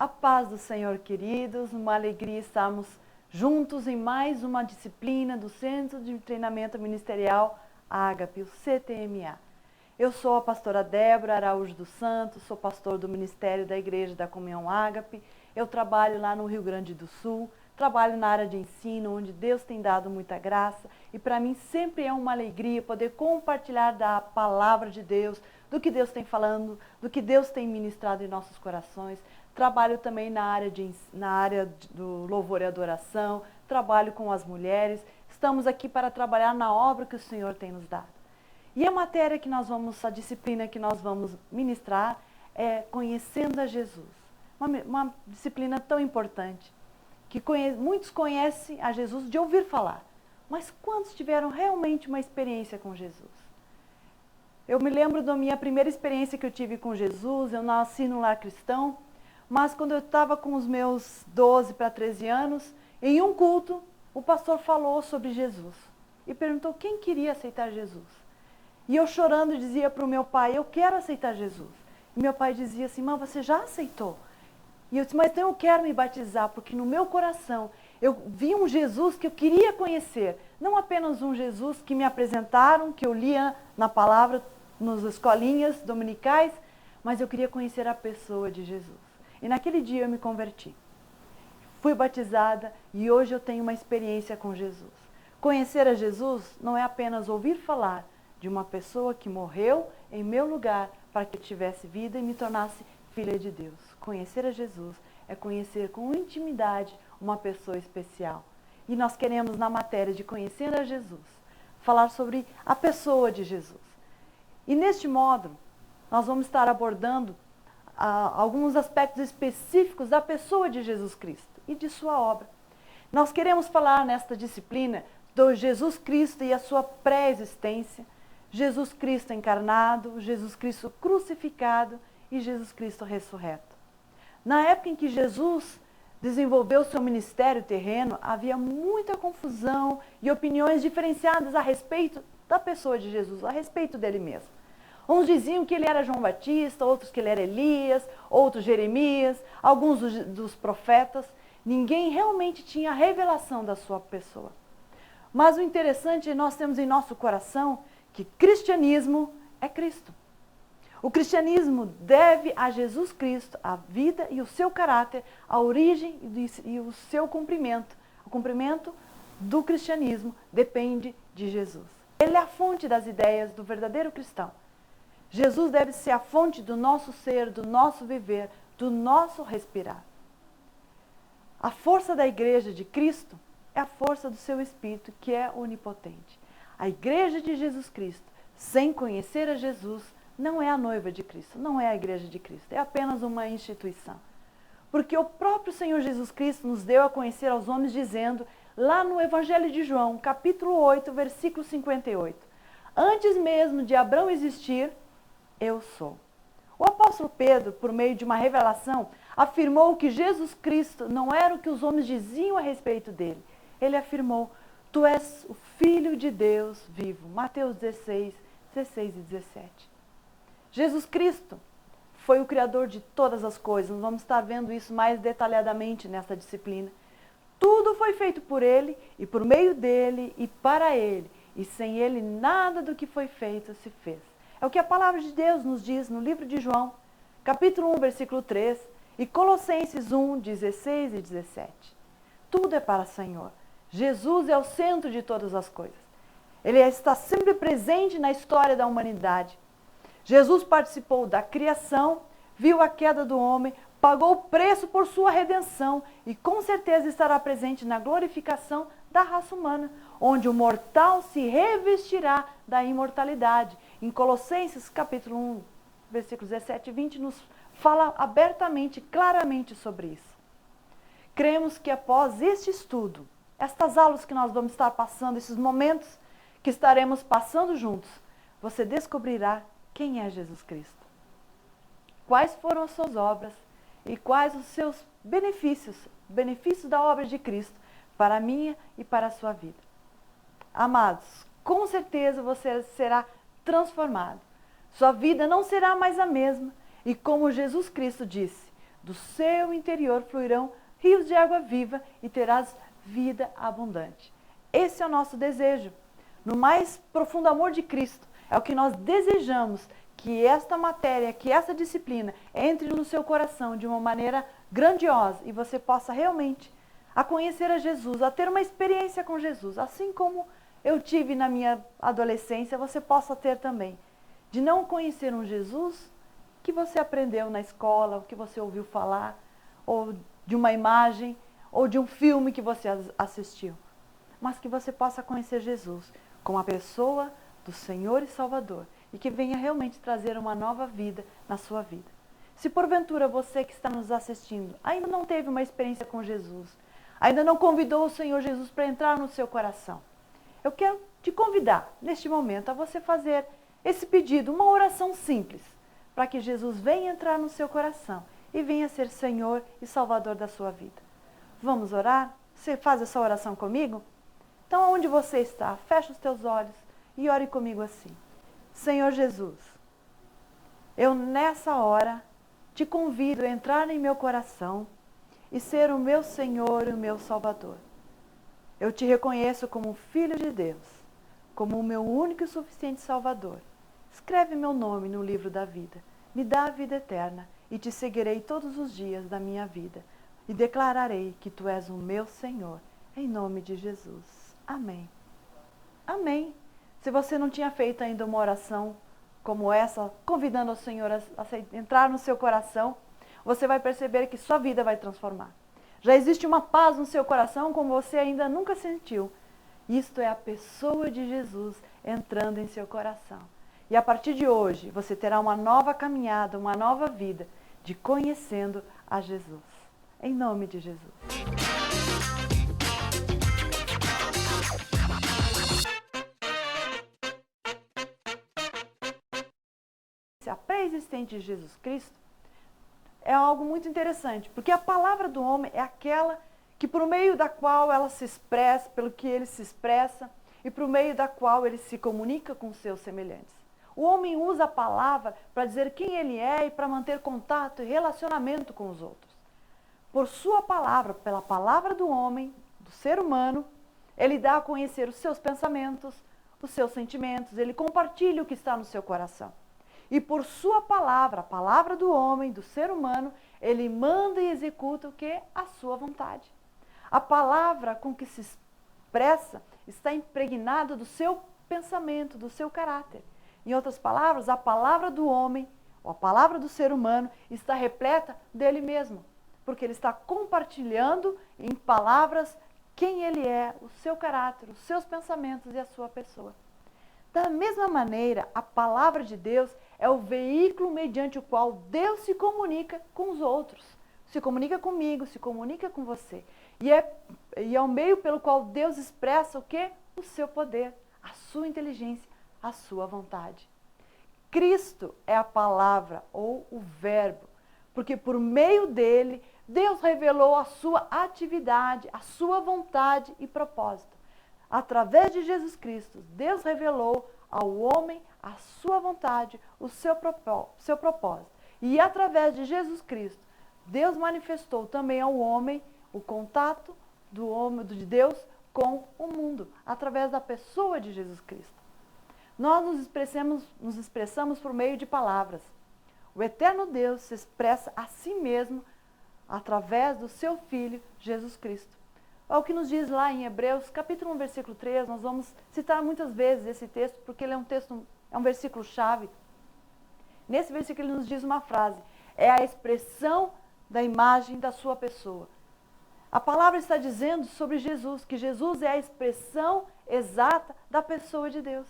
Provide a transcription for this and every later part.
A paz do Senhor, queridos, uma alegria estarmos juntos em mais uma disciplina do Centro de Treinamento Ministerial Ágape, o CTMA. Eu sou a pastora Débora Araújo dos Santos, sou pastor do Ministério da Igreja da Comunhão Ágape. Eu trabalho lá no Rio Grande do Sul, trabalho na área de ensino, onde Deus tem dado muita graça. E para mim sempre é uma alegria poder compartilhar da palavra de Deus, do que Deus tem falando, do que Deus tem ministrado em nossos corações. Trabalho também na área do louvor e adoração, trabalho com as mulheres. Estamos aqui para trabalhar na obra que o Senhor tem nos dado. E a disciplina que nós vamos ministrar é Conhecendo a Jesus. Uma disciplina tão importante, que muitos conhecem a Jesus de ouvir falar, mas quantos tiveram realmente uma experiência com Jesus? Eu me lembro da minha primeira experiência que eu tive com Jesus. Eu nasci num lar cristão, mas quando eu estava com os meus 12 para 13 anos, em um culto, o pastor falou sobre Jesus e perguntou quem queria aceitar Jesus. E eu chorando dizia para o meu pai, eu quero aceitar Jesus. E meu pai dizia assim, mas você já aceitou? E eu disse, mas então eu quero me batizar, porque no meu coração eu vi um Jesus que eu queria conhecer. Não apenas um Jesus que me apresentaram, que eu lia na palavra, nas escolinhas dominicais, mas eu queria conhecer a pessoa de Jesus. E naquele dia eu me converti. Fui batizada e hoje eu tenho uma experiência com Jesus. Conhecer a Jesus não é apenas ouvir falar de uma pessoa que morreu em meu lugar para que eu tivesse vida e me tornasse filha de Deus. Conhecer a Jesus é conhecer com intimidade uma pessoa especial. E nós queremos, na matéria de Conhecer a Jesus, falar sobre a pessoa de Jesus. E neste módulo, nós vamos estar abordando alguns aspectos específicos da pessoa de Jesus Cristo e de sua obra. Nós queremos falar nesta disciplina do Jesus Cristo e a sua pré-existência, Jesus Cristo encarnado, Jesus Cristo crucificado e Jesus Cristo ressurreto. Na época em que Jesus desenvolveu seu ministério terreno, havia muita confusão e opiniões diferenciadas a respeito da pessoa de Jesus, a respeito dele mesmo. Uns diziam que ele era João Batista, outros que ele era Elias, outros Jeremias, alguns dos profetas. Ninguém realmente tinha a revelação da sua pessoa. Mas o interessante é que nós temos em nosso coração que cristianismo é Cristo. O cristianismo deve a Jesus Cristo a vida e o seu caráter, a origem e o seu cumprimento. O cumprimento do cristianismo depende de Jesus. Ele é a fonte das ideias do verdadeiro cristão. Jesus deve ser a fonte do nosso ser, do nosso viver, do nosso respirar. A força da igreja de Cristo é a força do seu Espírito, que é onipotente. A igreja de Jesus Cristo, sem conhecer a Jesus, não é a noiva de Cristo, não é a igreja de Cristo, é apenas uma instituição. Porque o próprio Senhor Jesus Cristo nos deu a conhecer aos homens dizendo, lá no Evangelho de João, capítulo 8, versículo 58, antes mesmo de Abraão existir, eu sou. O apóstolo Pedro, por meio de uma revelação, afirmou que Jesus Cristo não era o que os homens diziam a respeito dele. Ele afirmou, tu és o Filho de Deus vivo. Mateus 16, 16 e 17. Jesus Cristo foi o Criador de todas as coisas. Nós vamos estar vendo isso mais detalhadamente nessa disciplina. Tudo foi feito por Ele, e por meio dEle, e para Ele. E sem Ele, nada do que foi feito se fez. É o que a palavra de Deus nos diz no livro de João, capítulo 1, versículo 3, e Colossenses 1, 16 e 17. Tudo é para o Senhor. Jesus é o centro de todas as coisas. Ele está sempre presente na história da humanidade. Jesus participou da criação, viu a queda do homem, pagou o preço por sua redenção e com certeza estará presente na glorificação da raça humana, onde o mortal se revestirá da imortalidade. Em Colossenses capítulo 1, versículos 17 e 20, nos fala abertamente, claramente sobre isso. Cremos que após este estudo, estas aulas que nós vamos estar passando, esses momentos que estaremos passando juntos, você descobrirá quem é Jesus Cristo. Quais foram as suas obras e quais os seus benefícios da obra de Cristo para a minha e para a sua vida. Amados, com certeza você será transformado. Sua vida não será mais a mesma. E como Jesus Cristo disse, Do seu interior fluirão rios de água viva e terás vida abundante. Esse é o nosso desejo. No mais profundo amor de Cristo, é o que nós desejamos, que esta matéria, que essa disciplina entre no seu coração de uma maneira grandiosa e você possa realmente a conhecer a Jesus, a ter uma experiência com Jesus, assim como eu tive na minha adolescência, você possa ter também. De não conhecer um Jesus que você aprendeu na escola, ou que você ouviu falar, ou de uma imagem, ou de um filme que você assistiu. Mas que você possa conhecer Jesus como a pessoa do Senhor e Salvador e que venha realmente trazer uma nova vida na sua vida. Se porventura você que está nos assistindo ainda não teve uma experiência com Jesus, ainda não convidou o Senhor Jesus para entrar no seu coração, eu quero te convidar neste momento a você fazer esse pedido, uma oração simples, para que Jesus venha entrar no seu coração e venha ser Senhor e Salvador da sua vida. Vamos orar? Você faz essa oração comigo? Então, onde você está, fecha os teus olhos e ore comigo assim. Senhor Jesus, eu nessa hora te convido a entrar em meu coração e ser o meu Senhor e o meu Salvador. Eu te reconheço como Filho de Deus, como o meu único e suficiente Salvador. Escreve meu nome no livro da vida, me dá a vida eterna e te seguirei todos os dias da minha vida e declararei que tu és o meu Senhor, em nome de Jesus. Amém. Amém. Se você não tinha feito ainda uma oração como essa, convidando o Senhor a entrar no seu coração, você vai perceber que sua vida vai transformar. Já existe uma paz no seu coração como você ainda nunca sentiu. Isto é a pessoa de Jesus entrando em seu coração. E a partir de hoje, você terá uma nova caminhada, uma nova vida de conhecendo a Jesus. Em nome de Jesus. A pré-existente de Jesus Cristo é algo muito interessante, porque a palavra do homem é aquela que por meio da qual ela se expressa, pelo que ele se expressa, e por meio da qual ele se comunica com seus semelhantes. O homem usa a palavra para dizer quem ele é e para manter contato e relacionamento com os outros. Por sua palavra, pela palavra do homem, do ser humano, ele dá a conhecer os seus pensamentos, os seus sentimentos, ele compartilha o que está no seu coração. E por sua palavra, a palavra do homem, do ser humano, ele manda e executa o que? A sua vontade. A palavra com que se expressa está impregnada do seu pensamento, do seu caráter. Em outras palavras, a palavra do homem, ou a palavra do ser humano, está repleta dele mesmo. Porque ele está compartilhando em palavras quem ele é, o seu caráter, os seus pensamentos e a sua pessoa. Da mesma maneira, a palavra de Deus é o veículo mediante o qual Deus se comunica com os outros. Se comunica comigo, se comunica com você. E é o meio pelo qual Deus expressa o quê? O seu poder, a sua inteligência, a sua vontade. Cristo é a palavra ou o verbo, porque por meio dele, Deus revelou a sua atividade, a sua vontade e propósito. Através de Jesus Cristo, Deus revelou ao homem a sua vontade, o seu propósito. E através de Jesus Cristo, Deus manifestou também ao homem o contato do homem, de Deus com o mundo, através da pessoa de Jesus Cristo. Nós nos expressamos por meio de palavras. O eterno Deus se expressa a si mesmo através do seu Filho, Jesus Cristo. É o que nos diz lá em Hebreus, capítulo 1, versículo 3, nós vamos citar muitas vezes esse texto, porque ele é um versículo-chave. Nesse versículo ele nos diz uma frase, é a expressão da imagem da sua pessoa. A palavra está dizendo sobre Jesus, que Jesus é a expressão exata da pessoa de Deus.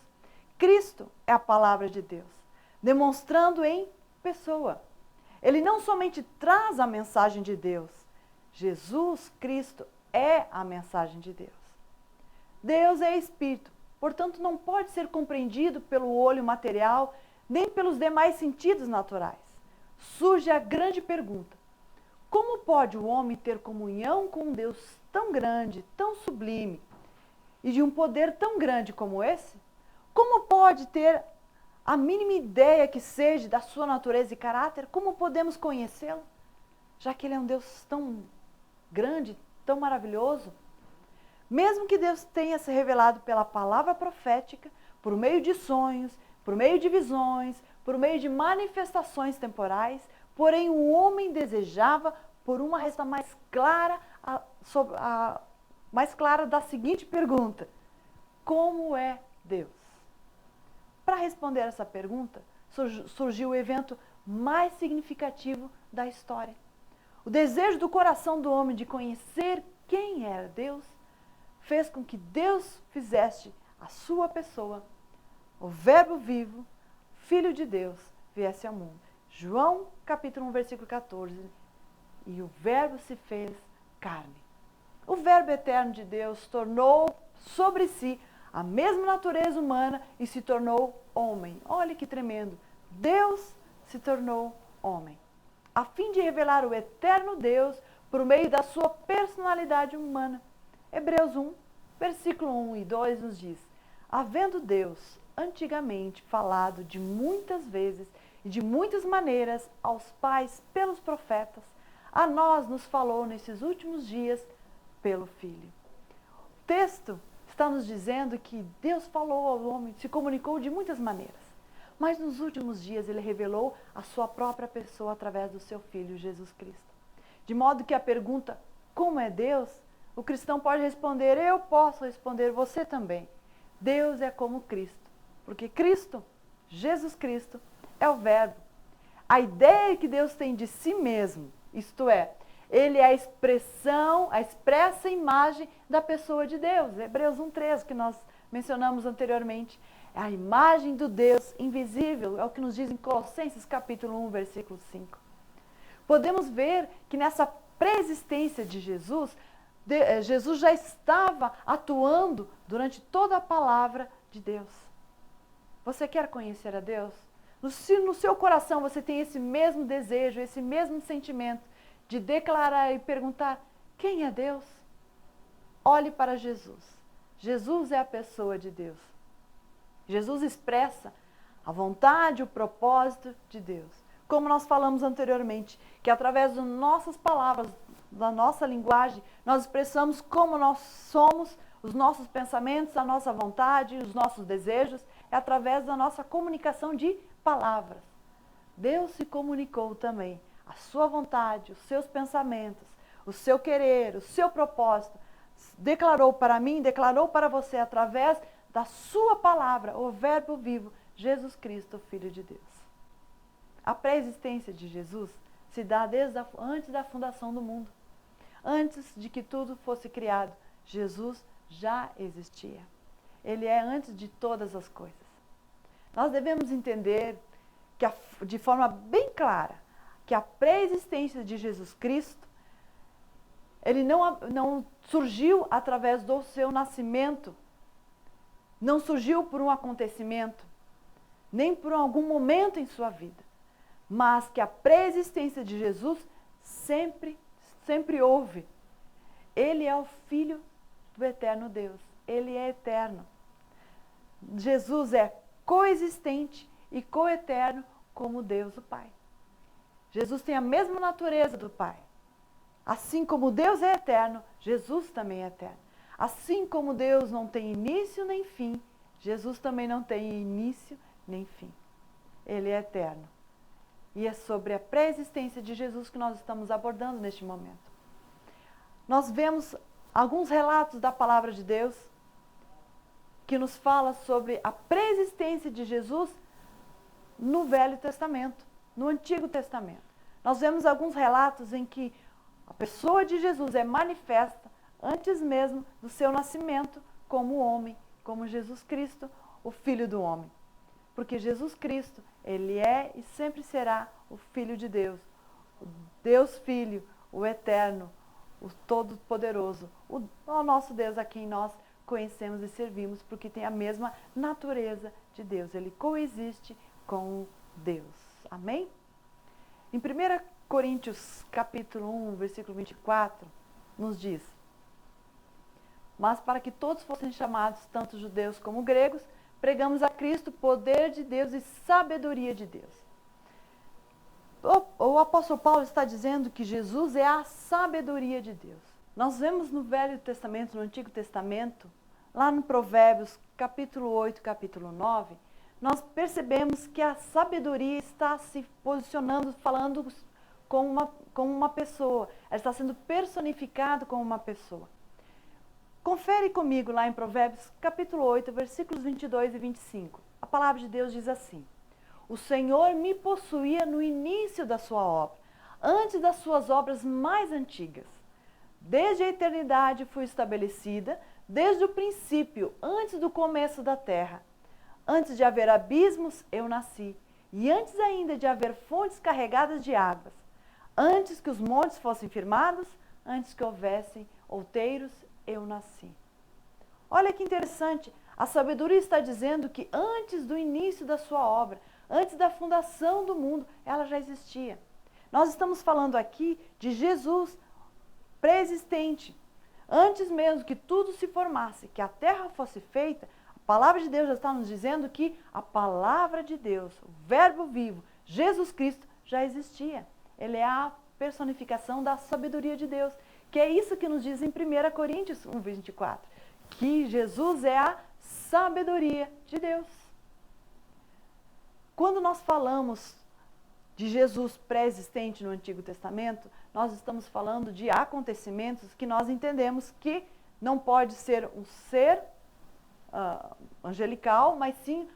Cristo é a palavra de Deus, demonstrando em pessoa. Ele não somente traz a mensagem de Deus, Jesus Cristo é a mensagem de Deus. Deus é Espírito, portanto não pode ser compreendido pelo olho material, nem pelos demais sentidos naturais. Surge a grande pergunta, como pode o homem ter comunhão com um Deus tão grande, tão sublime, e de um poder tão grande como esse? Como pode ter a mínima ideia que seja da sua natureza e caráter? Como podemos conhecê-lo? já que Ele é um Deus tão grande, tão maravilhoso? Mesmo que Deus tenha se revelado pela palavra profética, por meio de sonhos, por meio de visões, por meio de manifestações temporais, porém o homem desejava por uma resposta mais clara da seguinte pergunta: como é Deus? Para responder essa pergunta, surgiu o evento mais significativo da história. O desejo do coração do homem de conhecer quem era Deus fez com que Deus fizesse a sua pessoa, o Verbo vivo, Filho de Deus, viesse ao mundo. João capítulo 1, versículo 14. E o Verbo se fez carne. O Verbo eterno de Deus tornou sobre si a mesma natureza humana e se tornou homem. Olha que tremendo. Deus se tornou homem, a fim de revelar o eterno Deus por meio da sua personalidade humana. Hebreus 1, versículo 1 e 2 nos diz: havendo Deus antigamente falado de muitas vezes e de muitas maneiras aos pais pelos profetas, a nós nos falou nesses últimos dias pelo Filho. O texto está nos dizendo que Deus falou ao homem, se comunicou de muitas maneiras, mas nos últimos dias Ele revelou a sua própria pessoa através do seu Filho, Jesus Cristo. De modo que a pergunta, como é Deus? O cristão pode responder, eu posso responder, você também. Deus é como Cristo, porque Cristo, Jesus Cristo, é o Verbo. A ideia que Deus tem de si mesmo, isto é, Ele é a expressão, a expressa imagem da pessoa de Deus. Hebreus 1,13, que nós mencionamos anteriormente. É a imagem do Deus invisível, é o que nos diz em Colossenses capítulo 1, versículo 5. Podemos ver que nessa pré-existência de Jesus, Jesus já estava atuando durante toda a palavra de Deus. Você quer conhecer a Deus? Se no seu coração você tem esse mesmo desejo, esse mesmo sentimento de declarar e perguntar, quem é Deus? Olhe para Jesus. Jesus é a pessoa de Deus. Jesus expressa a vontade, o propósito de Deus. Como nós falamos anteriormente, que através das nossas palavras, da nossa linguagem, nós expressamos como nós somos, os nossos pensamentos, a nossa vontade, os nossos desejos, é através da nossa comunicação de palavras. Deus se comunicou também a sua vontade, os seus pensamentos, o seu querer, o seu propósito. Declarou para mim, declarou para você através da sua palavra, o Verbo vivo, Jesus Cristo, Filho de Deus. A pré-existência de Jesus se dá antes da fundação do mundo. Antes de que tudo fosse criado, Jesus já existia. Ele é antes de todas as coisas. Nós devemos entender que, de forma bem clara, que a pré-existência de Jesus Cristo, ele não surgiu através do seu nascimento, não surgiu por um acontecimento, nem por algum momento em sua vida, mas que a pré-existência de Jesus sempre houve. Ele é o Filho do eterno Deus, ele é eterno. Jesus é coexistente e coeterno como Deus o Pai. Jesus tem a mesma natureza do Pai. Assim como Deus é eterno, Jesus também é eterno. Assim como Deus não tem início nem fim, Jesus também não tem início nem fim. Ele é eterno. E é sobre a pré-existência de Jesus que nós estamos abordando neste momento. Nós vemos alguns relatos da palavra de Deus que nos fala sobre a pré-existência de Jesus no Velho Testamento, no Antigo Testamento. Nós vemos alguns relatos em que a pessoa de Jesus é manifesta antes mesmo do seu nascimento como homem, como Jesus Cristo, o Filho do homem. Porque Jesus Cristo, ele é e sempre será o Filho de Deus, o Deus Filho, o Eterno, o Todo-Poderoso, o nosso Deus a quem nós conhecemos e servimos, porque tem a mesma natureza de Deus. Ele coexiste com Deus. Amém? Em 1 Coríntios capítulo 1, versículo 24, nos diz: mas para que todos fossem chamados, tanto judeus como gregos, pregamos a Cristo, poder de Deus e sabedoria de Deus. o apóstolo Paulo está dizendo que Jesus é a sabedoria de Deus. Nós vemos no Velho Testamento, no Antigo Testamento, lá no Provérbios, capítulo 8, capítulo 9, nós percebemos que a sabedoria está se posicionando, falando como uma pessoa. Ela está sendo personificada como uma pessoa. Confere comigo lá em Provérbios, capítulo 8, versículos 22 e 25. A palavra de Deus diz assim: o Senhor me possuía no início da sua obra, antes das suas obras mais antigas. Desde a eternidade fui estabelecida, desde o princípio, antes do começo da terra. Antes de haver abismos, eu nasci, e antes ainda de haver fontes carregadas de águas. Antes que os montes fossem firmados, antes que houvessem outeiros, eu nasci. Olha que interessante, a sabedoria está dizendo que antes do início da sua obra, antes da fundação do mundo, ela já existia. Nós estamos falando aqui de Jesus pré-existente. Antes mesmo que tudo se formasse, que a terra fosse feita, a palavra de Deus já está nos dizendo que a palavra de Deus, o verbo vivo, Jesus Cristo, já existia. Ele é a personificação da sabedoria de Deus, que é isso que nos diz em 1 Coríntios 1, 24, que Jesus é a sabedoria de Deus. Quando nós falamos de Jesus pré-existente no Antigo Testamento, nós estamos falando de acontecimentos que nós entendemos que não pode ser um ser angelical, mas sim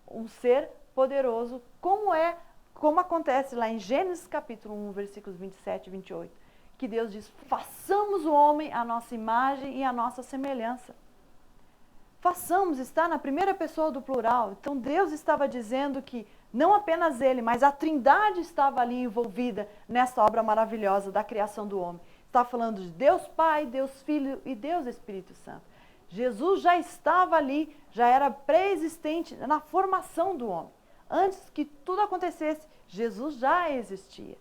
um ser poderoso, como acontece lá em Gênesis capítulo 1, versículos 27 e 28, que Deus diz: façamos o homem à nossa imagem e à nossa semelhança. Façamos, está na primeira pessoa do plural. Então Deus estava dizendo que não apenas ele, mas a Trindade estava ali envolvida nessa obra maravilhosa da criação do homem. Está falando de Deus Pai, Deus Filho e Deus Espírito Santo. Jesus já estava ali, já era pré-existente na formação do homem. Antes que tudo acontecesse, Jesus já existia.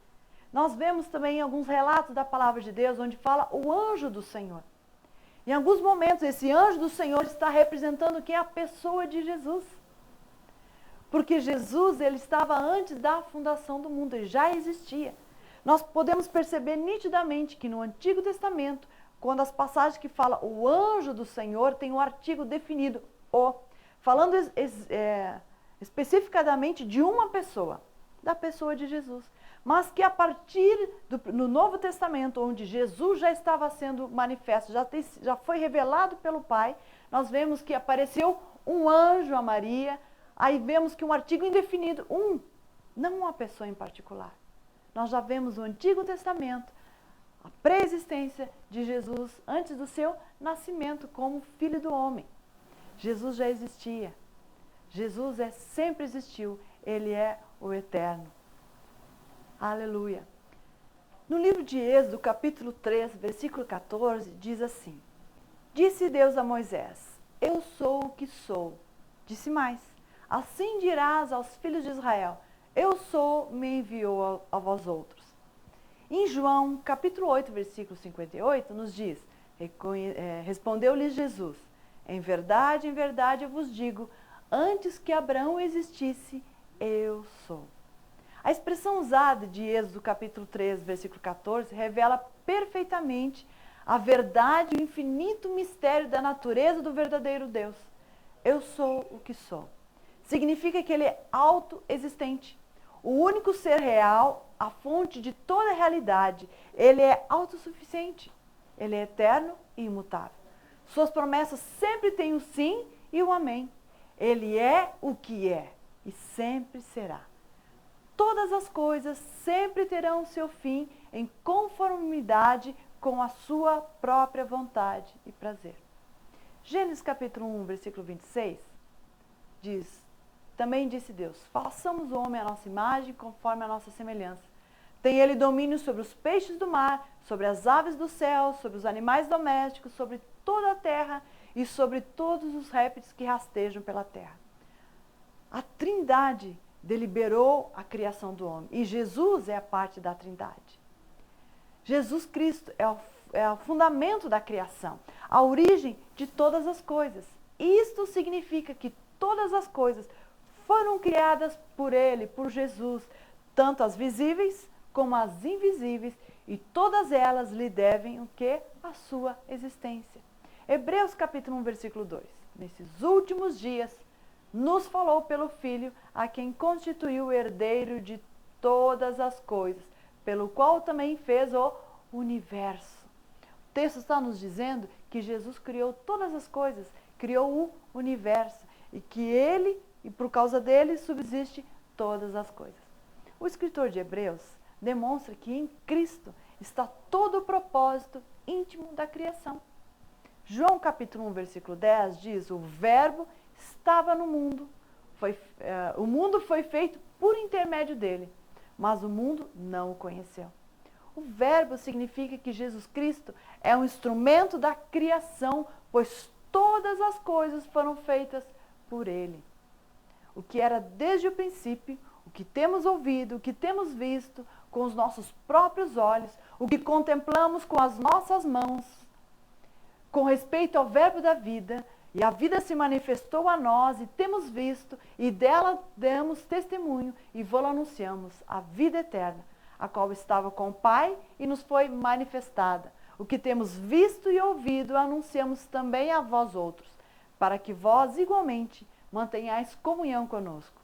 Nós vemos também alguns relatos da palavra de Deus onde fala o anjo do Senhor. Em alguns momentos, esse anjo do Senhor está representando quem é a pessoa de Jesus. Porque Jesus, ele estava antes da fundação do mundo, ele já existia. Nós podemos perceber nitidamente que no Antigo Testamento, quando as passagens que falam o anjo do Senhor, tem um artigo definido, o, falando especificadamente de uma pessoa, da pessoa de Jesus. Mas que a partir no Novo Testamento, onde Jesus já estava sendo manifesto, já foi revelado pelo Pai, nós vemos que apareceu um anjo a Maria. Aí vemos que um artigo indefinido, não uma pessoa em particular. Nós já vemos no Antigo Testamento a pré-existência de Jesus antes do seu nascimento como Filho do Homem. Jesus já existia. Jesus sempre existiu. Ele é o Eterno. Aleluia. No livro de Êxodo, capítulo 3, versículo 14, diz assim: disse Deus a Moisés: eu sou o que sou. Disse mais: assim dirás aos filhos de Israel: eu sou, me enviou a vós outros. Em João, capítulo 8, versículo 58, nos diz: respondeu-lhes Jesus: em verdade eu vos digo, antes que Abraão existisse, eu sou. A expressão usada de Êxodo, capítulo 3, versículo 14, revela perfeitamente a verdade e o infinito mistério da natureza do verdadeiro Deus. Eu sou o que sou. Significa que ele é autoexistente, o único ser real, a fonte de toda a realidade. Ele é autossuficiente, ele é eterno e imutável. Suas promessas sempre têm o sim e o amém. Ele é o que é e sempre será. Todas as coisas sempre terão seu fim em conformidade com a sua própria vontade e prazer. Gênesis capítulo 1, versículo 26, diz: também disse Deus: façamos o homem à nossa imagem, conforme a nossa semelhança. Tem ele domínio sobre os peixes do mar, sobre as aves do céu, sobre os animais domésticos, sobre toda a terra e sobre todos os répteis que rastejam pela terra. A Trindade deliberou a criação do homem e Jesus é a parte da Trindade. Jesus Cristo é o fundamento da criação, a origem de todas as coisas. Isto significa que todas as coisas foram criadas por Ele, por Jesus. tanto as visíveis como as invisíveis, e todas elas lhe devem o quê? A sua existência. Hebreus capítulo 1, versículo 2. Nesses últimos dias, nos falou pelo Filho, a quem constituiu o herdeiro de todas as coisas, pelo qual também fez o universo. O texto está nos dizendo que Jesus criou todas as coisas, criou o universo, e que ele, e por causa dele, subsiste todas as coisas. O escritor de Hebreus demonstra que em Cristo está todo o propósito íntimo da criação. João capítulo 1, versículo 10 diz: o verbo estava no mundo, o mundo foi feito por intermédio dele, mas o mundo não o conheceu. O verbo significa que Jesus Cristo é um instrumento da criação, pois todas as coisas foram feitas por ele. O que era desde o princípio, o que temos ouvido, o que temos visto com os nossos próprios olhos, o que contemplamos com as nossas mãos, com respeito ao verbo da vida, e a vida se manifestou a nós, e temos visto, e dela damos testemunho, e vô-la anunciamos, a vida eterna, a qual estava com o Pai e nos foi manifestada. O que temos visto e ouvido, anunciamos também a vós outros, para que vós igualmente mantenhais comunhão conosco.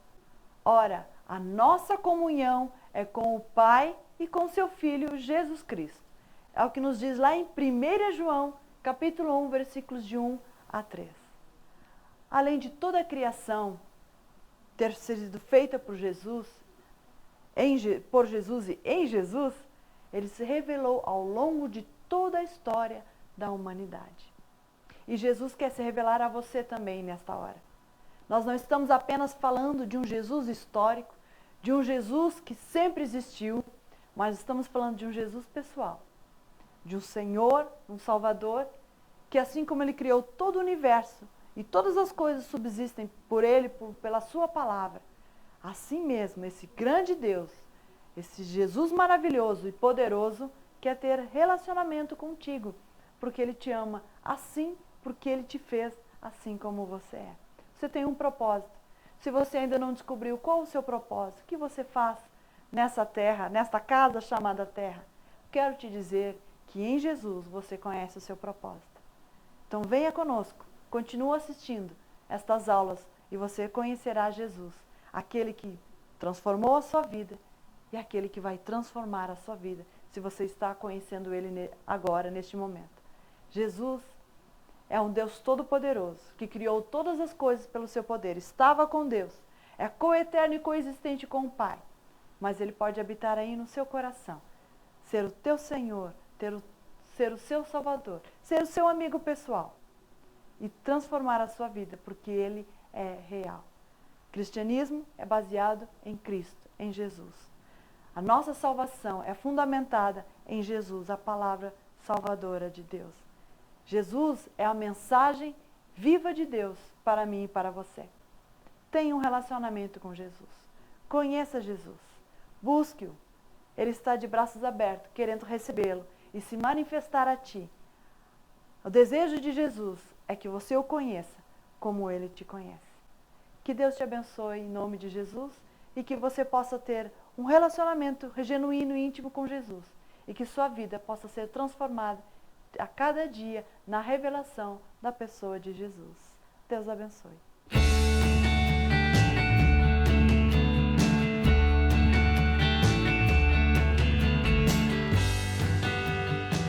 Ora, a nossa comunhão é com o Pai e com seu Filho Jesus Cristo. É o que nos diz lá em 1 João, capítulo 1, versículos de 1 a 3. Além de toda a criação ter sido feita por Jesus e em Jesus, ele se revelou ao longo de toda a história da humanidade. E Jesus quer se revelar a você também nesta hora. Nós não estamos apenas falando de um Jesus histórico, de um Jesus que sempre existiu, mas estamos falando de um Jesus pessoal, de um Senhor, um Salvador, que assim como ele criou todo o universo e todas as coisas subsistem por ele, pela sua palavra, assim mesmo esse grande Deus, esse Jesus maravilhoso e poderoso, quer ter relacionamento contigo, porque ele te ama assim, porque ele te fez assim como você é. Você tem um propósito. Se você ainda não descobriu qual o seu propósito, o que você faz nessa terra, nesta casa chamada terra, quero te dizer que em Jesus você conhece o seu propósito. Então venha conosco, continua assistindo estas aulas e você conhecerá Jesus, aquele que transformou a sua vida e aquele que vai transformar a sua vida, se você está conhecendo ele agora, neste momento. Jesus é um Deus todo-poderoso, que criou todas as coisas pelo seu poder, estava com Deus, é coeterno e coexistente com o Pai, mas ele pode habitar aí no seu coração, ser o teu Senhor, ser o seu Salvador, ser o seu amigo pessoal e transformar a sua vida, porque ele é real. O cristianismo é baseado em Cristo, em Jesus. A nossa salvação é fundamentada em Jesus, a palavra salvadora de Deus. Jesus é a mensagem viva de Deus para mim e para você. Tenha um relacionamento com Jesus. Conheça Jesus. Busque-o. Ele está de braços abertos, querendo recebê-lo e se manifestar a ti. O desejo de Jesus é que você o conheça como ele te conhece. Que Deus te abençoe em nome de Jesus e que você possa ter um relacionamento genuíno e íntimo com Jesus e que sua vida possa ser transformada a cada dia na revelação da pessoa de Jesus. Deus abençoe.